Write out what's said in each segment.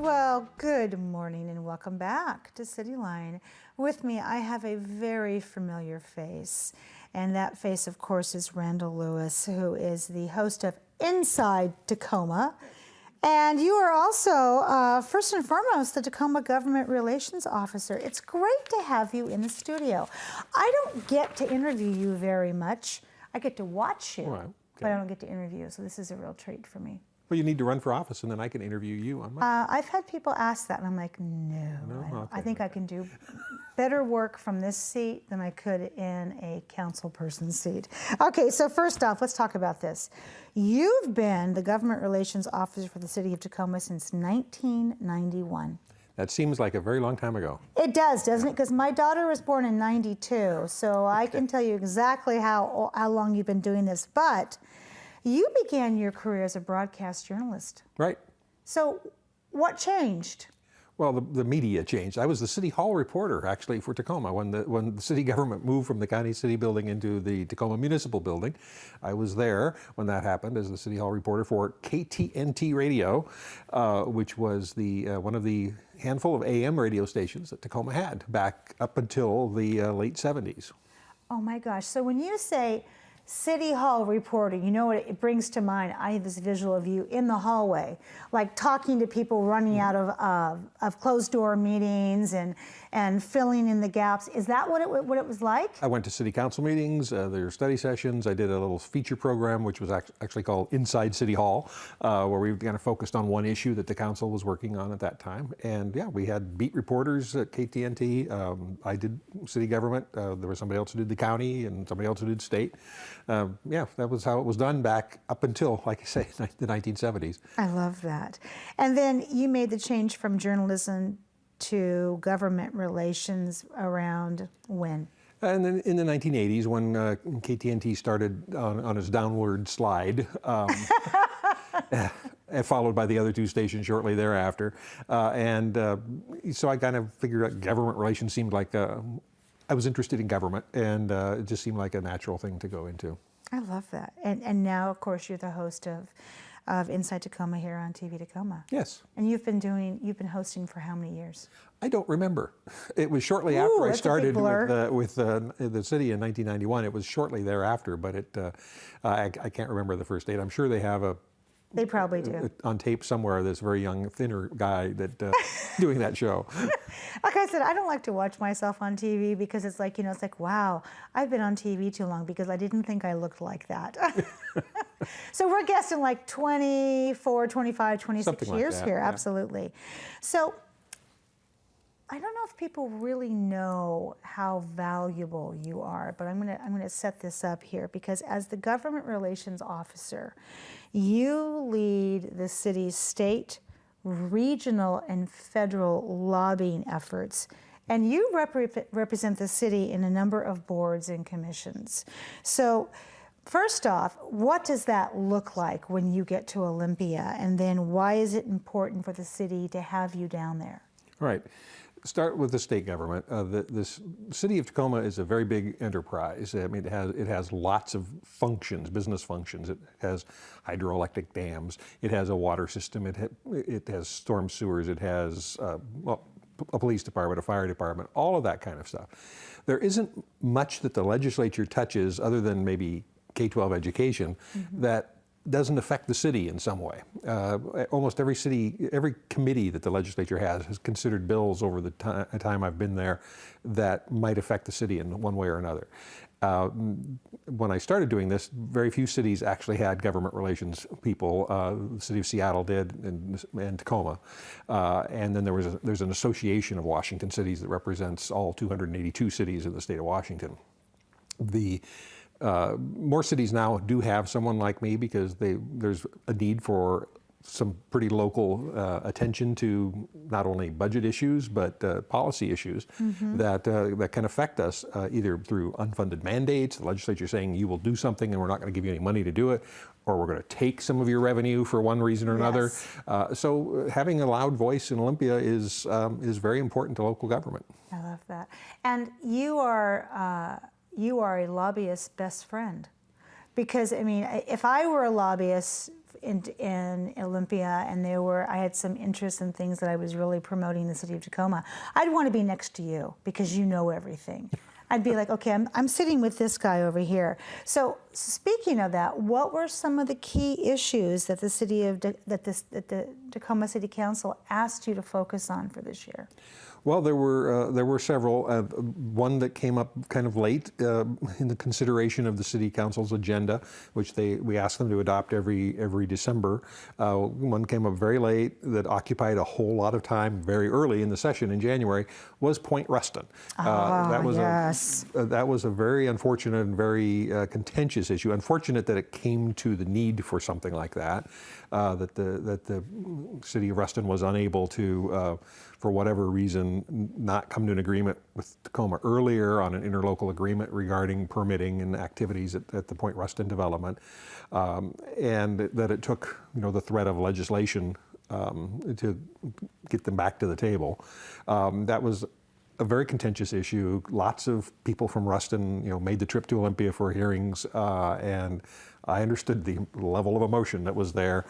Well, good morning and welcome back to CityLine. With me, I have a very familiar face, and that face, of course, is Randall Lewis, who is the host of Inside Tacoma. And you are also, first and foremost, the Tacoma Government Relations Officer. It's great to have you in the studio. I don't get to interview you very much. I get to watch you, but I don't get to interview you, so this is a real treat for me. Well, you need to run for office, and then I can interview you on my... I've had people ask that, and I'm like, no. I think I can do better work from this seat than I could in a council person's seat. Okay, so first off, let's talk about this. You've been the Government Relations Officer for the City of Tacoma since 1991. That seems like a very long time ago. It does, doesn't it? Because my daughter was born in 92, so I can tell you exactly how long you've been doing this, but you began your career as a broadcast journalist. Right. So what changed? Well, the media changed. I was the City Hall reporter, actually, for Tacoma. When the city government moved from the County City Building into the Tacoma Municipal Building, I was there when that happened as the City Hall reporter for KTNT Radio, which was one of the handful of AM radio stations that Tacoma had back up until the late 70s. Oh my gosh. So when you say City Hall reporting, you know what it brings to mind? I have this visual of you in the hallway, like talking to people running out of closed door meetings and filling in the gaps. Is that what it was like? I went to city council meetings, there were study sessions. I did a little feature program, which was actually called Inside City Hall, where we kind of focused on one issue that the council was working on at that time. And yeah, we had beat reporters at KTNT. I did city government. There was somebody else who did the county and somebody else who did state. Yeah, that was how it was done back up until, like I say, the 1970s. I love that. And then you made the change from journalism to government relations around when? And then in the 1980s, when KTNT started on its downward slide, followed by the other two stations shortly thereafter. So I kind of figured out government relations seemed like I was interested in government, and it just seemed like a natural thing to go into. I love that. And now, of course, you're the host of Inside Tacoma here on TV Tacoma. Yes. And you've been hosting for how many years? I don't remember. It was shortly after I started with the city in 1991. It was shortly thereafter, but I can't remember the first date. I'm sure they have They probably do. On tape somewhere, this very young, thinner guy that doing that show. Like I said, I don't like to watch myself on TV because it's like, it's like, wow, I've been on TV too long because I didn't think I looked like that. So we're guessing like 24, 25, 26 Something years like that, here, yeah. absolutely. So I don't know if people really know how valuable you are, but I'm gonna set this up here because as the Government Relations Officer, you lead the city's state, regional, and federal lobbying efforts, and you represent the city in a number of boards and commissions. So first off, what does that look like when you get to Olympia, and then why is it important for the city to have you down there? Right. Start with the state government. The city of Tacoma is a very big enterprise. I mean, it has lots of functions, business functions. It has hydroelectric dams. It has a water system. It has storm sewers. It has a police department, a fire department, all of that kind of stuff. There isn't much that the legislature touches other than maybe K-12 education that doesn't affect the city in some way. Almost every committee that the legislature has considered bills over the time I've been there that might affect the city in one way or another. When I started doing this, very few cities actually had government relations people. The city of Seattle did, and Tacoma. And then there's an association of Washington cities that represents all 282 cities in the state of Washington. More cities now do have someone like me because there's a need for some pretty local attention to not only budget issues but policy issues that can affect us either through unfunded mandates, the legislature saying you will do something and we're not going to give you any money to do it, or we're going to take some of your revenue for one reason or another. So having a loud voice in Olympia is very important to local government. I love that. And you are a lobbyist's best friend. Because, I mean, if I were a lobbyist in Olympia, and I had some interest in things that I was really promoting in the city of Tacoma, I'd want to be next to you because you know everything. I'd be like, okay, I'm sitting with this guy over here. So speaking of that, what were some of the key issues that the Tacoma City Council asked you to focus on for this year? Well, there were several. One that came up kind of late in the consideration of the City Council's agenda, which we asked them to adopt every December. One came up very late that occupied a whole lot of time very early in the session in January, was Point Ruston. That was a very unfortunate and very contentious issue. Unfortunate that it came to the need for something like that, that the city of Ruston was unable to, for whatever reason, not come to an agreement with Tacoma earlier on an interlocal agreement regarding permitting and activities at the Point Ruston development, and that it took the threat of legislation to get them back to the table. That was a very contentious issue. Lots of people from Ruston, made the trip to Olympia for hearings, and I understood the level of emotion that was there.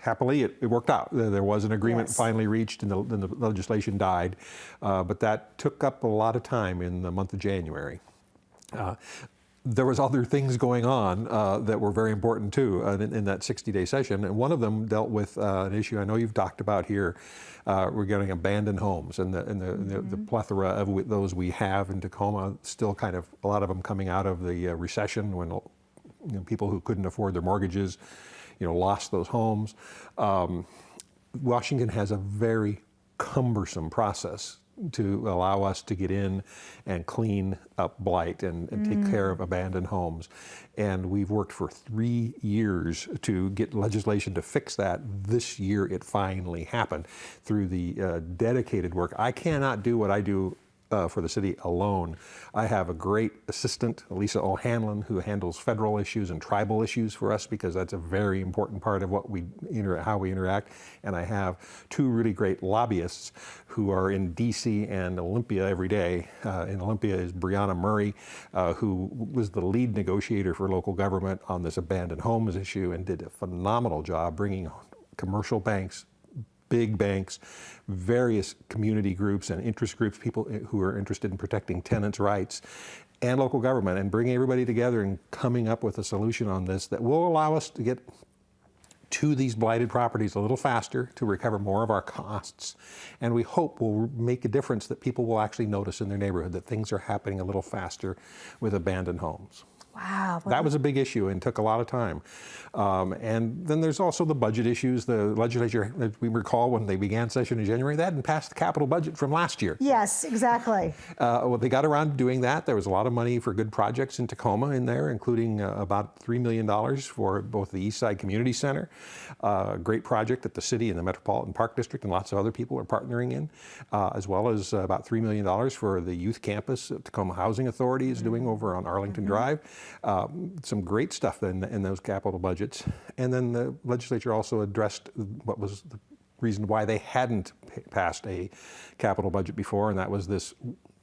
Happily, it worked out. There was an agreement finally reached, and the legislation died, but that took up a lot of time in the month of January. There was other things going on that were very important too in that 60-day session, and one of them dealt with an issue I know you've talked about here regarding abandoned homes and the plethora of those we have in Tacoma. Still, kind of a lot of them coming out of the recession when people who couldn't afford their mortgages, lost those homes. Washington has a very cumbersome process to allow us to get in and clean up blight and take care of abandoned homes. And we've worked for 3 years to get legislation to fix that. This year it finally happened through the dedicated work. I cannot do what I do for the city alone. I have a great assistant, Lisa O'Hanlon, who handles federal issues and tribal issues for us because that's a very important part of what how we interact. And I have 2 really great lobbyists who are in DC and Olympia every day. In Olympia is Brianna Murray, who was the lead negotiator for local government on this abandoned homes issue and did a phenomenal job bringing commercial banks, big banks, various community groups and interest groups, people who are interested in protecting tenants' rights, and local government, and bringing everybody together and coming up with a solution on this that will allow us to get to these blighted properties a little faster, to recover more of our costs, and we hope will make a difference that people will actually notice in their neighborhood that things are happening a little faster with abandoned homes. Wow. That was a big issue and took a lot of time. And then there's also the budget issues. The legislature, as we recall when they began session in January, they hadn't passed the capital budget from last year. Yes, exactly. Well, they got around to doing that. There was a lot of money for good projects in Tacoma in there, including about $3 million for both the East Side Community Center, a great project that the city and the Metropolitan Park District and lots of other people are partnering in, as well as about $3 million for the youth campus that Tacoma Housing Authority is doing over on Arlington Drive. Some great stuff in those capital budgets. And then the legislature also addressed what was the reason why they hadn't passed a capital budget before, and that was this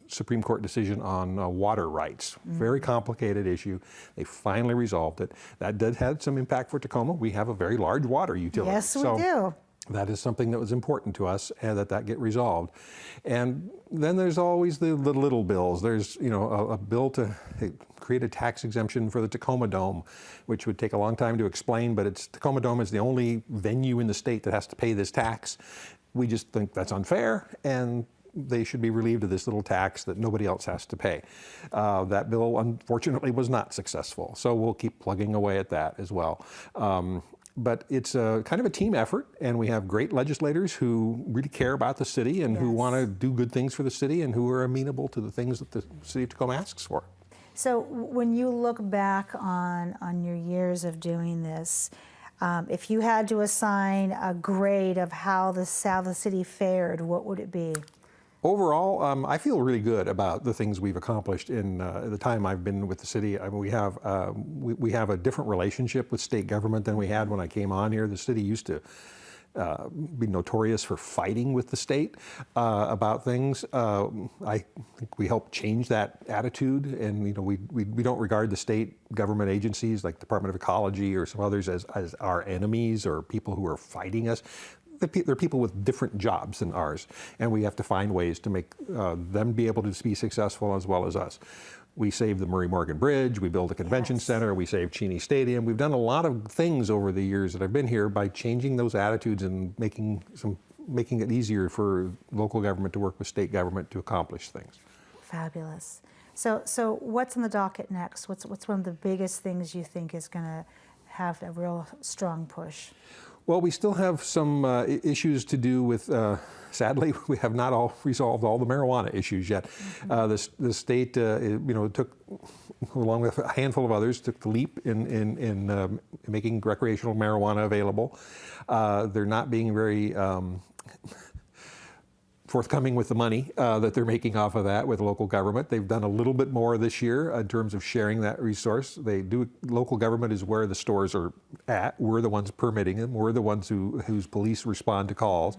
Supreme Court decision on water rights. Very complicated issue. They finally resolved it. That did have some impact for Tacoma. We have a very large water utility. Yes, we do. That is something that was important to us, and that get resolved. And then there's always the little bills. There's a bill to create a tax exemption for the Tacoma Dome, which would take a long time to explain, but Tacoma Dome is the only venue in the state that has to pay this tax. We just think that's unfair, and they should be relieved of this little tax that nobody else has to pay. That bill, unfortunately, was not successful, so we'll keep plugging away at that as well. But it's a kind of a team effort, and we have great legislators who really care about the city and who want to do good things for the city and who are amenable to the things that the city of Tacoma asks for. So when you look back on your years of doing this, if you had to assign a grade of how the city fared, what would it be? Overall, I feel really good about the things we've accomplished in the time I've been with the city. I mean, we have a different relationship with state government than we had when I came on here. The city used to be notorious for fighting with the state about things. I think we help change that attitude, and we don't regard the state government agencies like Department of Ecology or some others as our enemies or people who are fighting us. They're people with different jobs than ours, and we have to find ways to make them be able to be successful as well as us. We saved the Murray Morgan Bridge, we built a convention center, we saved Cheney Stadium. We've done a lot of things over the years that I've been here by changing those attitudes and making it easier for local government to work with state government to accomplish things. Fabulous. So what's on the docket next? What's one of the biggest things you think is going to have a real strong push? Well, we still have some issues to do with, sadly, we have not all resolved all the marijuana issues yet. The state, took, along with a handful of others, took the leap in making recreational marijuana available. They're not being very forthcoming with the money that they're making off of that with local government. They've done a little bit more this year in terms of sharing that resource. Local government is where the stores are at. We're the ones permitting them. We're the ones whose police respond to calls.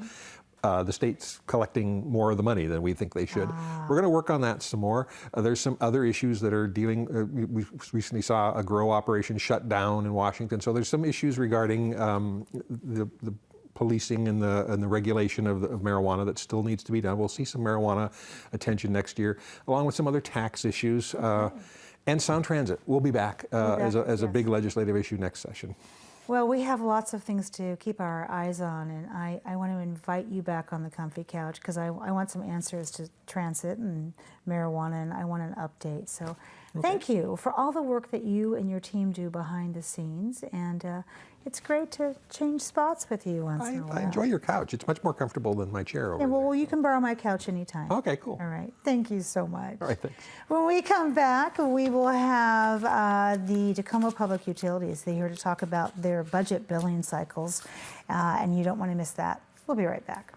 The state's collecting more of the money than we think they should. We're going to work on that some more. There's some other issues that are dealing, we recently saw a grow operation shut down in Washington. So there's some issues regarding the policing and the regulation of marijuana that still needs to be done. We'll see some marijuana attention next year, along with some other tax issues. And sound transit. We'll be back as a big legislative issue next session. Well, we have lots of things to keep our eyes on, and I want to invite you back on the comfy couch because I want some answers to transit and marijuana, and I want an update. So thank you for all the work that you and your team do behind the scenes, and it's great to change spots with you once in a while. I enjoy your couch. It's much more comfortable than my chair over there. Well, you can borrow my couch anytime. Okay, cool. All right. Thank you so much. All right, thanks. When we come back, we will have the Tacoma Public Utilities. They're here to talk about their budget billing cycles, and you don't want to miss that. We'll be right back.